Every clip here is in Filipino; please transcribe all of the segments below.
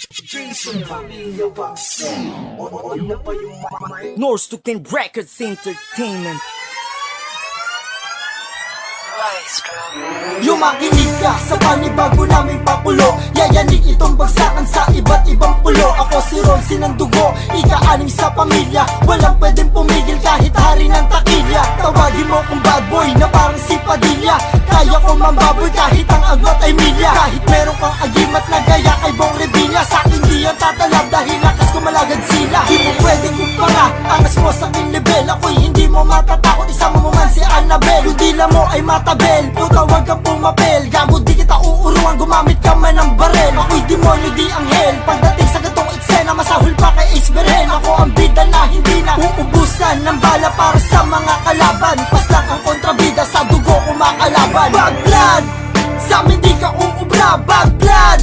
Jason Pamilya Vaccine. Na pa yung North Tukin Records Entertainment. Yumakinig ka sa panibago naming pakulo. Yayanig itong bagsakan sa iba't ibang pulo. Ako si Ronsi ng dugo, ika-anim sa pamilya. Walang pwedeng pumigil kahit hari ng takilya. Tawagin mo kong bad boy na parang si Padilla. Kaya ko mambaboy kahit ang agot ay milya. Kahit meron kang agimat na gaya kay Bong Revilla, sa'kin di yan tatalab dahil lakas ko malagad sila. Di mo pwedeng kumpara, angas mo sa aking level. Ako'y hindi mo matatakot, isama mo man si Annabelle. Yung dila mo ay matabel, puta wag kang pumapel. Gago di kita uuruan, gumamit ka man ng barel. Ako'y demonyo di anghel, pagdating sa gatong eksena masahol pa kay Ace Berhen. Ako ang bida na hindi na uubusan ng bala para sa mga kalaban. Pas lang ang kontrabida, sa dugo kumakalaban. Bad blood, sa amin di ka uubra. Bad blood,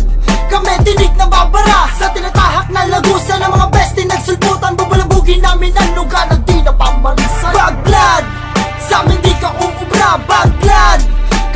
kami tinig na babara. Sa tinatahak na lagusan ng mga bestie nagsulputan, bubulabugin namin ang lugar na di na pamarisan. Bad blood, sa amin di ka uubra. Bad blood,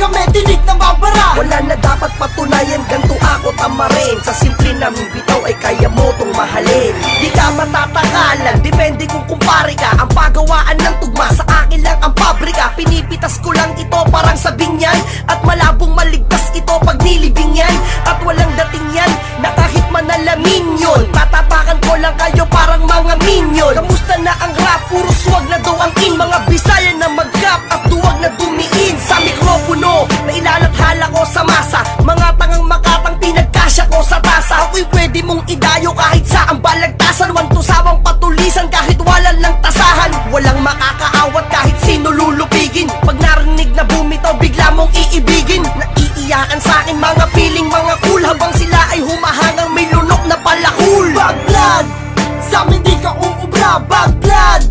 kami tinig na babara. wala na dapat patunayan, ganto ako tamarin. Sa simple naming bitaw ay kaya mo tong mahalin. Di ka matatakalan, depende kung kumpare ka. Ang pagawaan ng tugma sa akin lang ang pabrika. Pinipitas ko lang ito parang sa binyan, at malabong maligtas ito pag nilibing yan. At walang dating yan na kahit manalamin yun. Tatapakan ko lang kayo parang mga minyon. Kamusta na ang rap? Puro swag na daw ang in. Mga Bisaya na mag-gap at duwag na dumiin sa mikropono na ilalathala ko sa masa. Mga tangang makatang pinagkasya ko sa tasa. Ako'y pwede mong idayo kahit sa ang balagtasan. Wantusawang patulisan kahit wala lang tasahan. Walang makakaawat kahit sino lulupigin. Pag narinig na bumitaw bigla mong iibigin. Naiiyakan sa akin mga piling mga cool, habang sila ay humahangang may lunok na palakul. Bad blood, sa amin di ka uubra. Bad blood,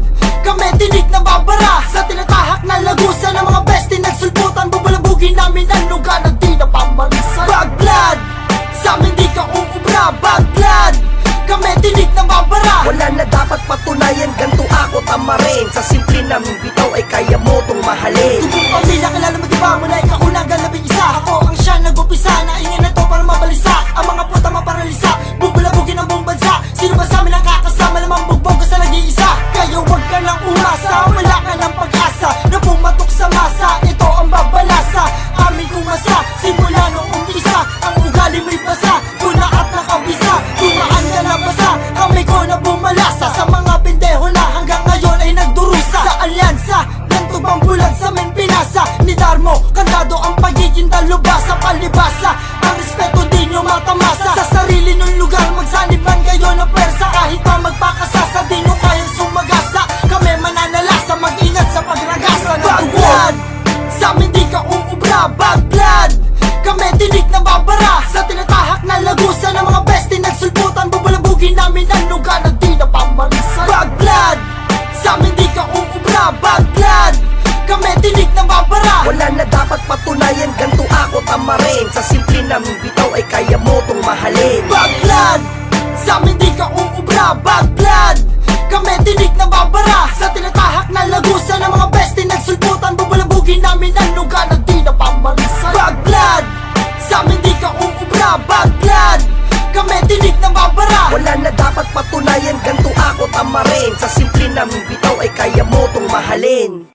kami tinig na babara. Sa tinatahak na lagusan ng mga bestie nagsulputan, bubulabugin namin ang lugar na di na pamarisan. Bad blood, sa amin di ka uubra. Bad blood, kami tinig na babara. Wala na dapat patunayan, ganto ako tamarin. Sa simple naming bitaw ay kaya mo tong mahalin. Tugong pamilya, kilala mo diba mula ikakunagan labing isa. Ako ang siya nag-upisa, naingin na to para mabalisa. Ang mga puta maparalisa, bubulabugin ang buong bansa. Sino ba sa amin ang kakasama, lamang bugbog sa nag-iisa. Kaya wag ka nang umasa, wala ka ng pag-asa na pumatok sa masa, ito ang babalasa. Amin kumasa, simula nung umpisa. Ang ugali may basa, tuna at nakabisa. Tumaan ka na basa, kami ko na bumalasa. Sa mga pendeho na hanggang ngayon ay nagdurusa. Sa alyansa, ng tubang bulag sa men pinasa. Ni Darmo, kantado ang pagiging dalubasa. Palibasa, ang respeto di nyo matamasa. Sa sarili nung lugar, magsanib man kayo ng persa. Kahit pa magpakasasa, di nyo kayang sumagasa. Kami mananalasa, mag-ingat sa pagragasa ng Bad blood, sa amin di ka uubra. Bad blood, kami tinig na babara. Sa tinatahak na lagusan ng mga bestie nagsulputan, bubulabugin namin ang lugar na di na pamarisan. Bad blood, sa amin di ka uubra. Bad blood, kami tinig na babara. Wala na dapat patunayan, ganto ako tamarin. Sa simple naming bitaw ay kaya mo tong mahalin. Bad blood, sa amin di ka uubra. Bad blood, kami tinig na babara. Sa tinatahak na lagusan ng mga bestie nagsulputan, bubulabugin namin ang lugar na di na pamarisan. Bad blood, sa amin di ka uubra. Bad blood, kami tinig na babara. Wala na dapat patunayan, ganto ako tamarin. Sa simple naming bitaw ay kaya mo tong mahalin.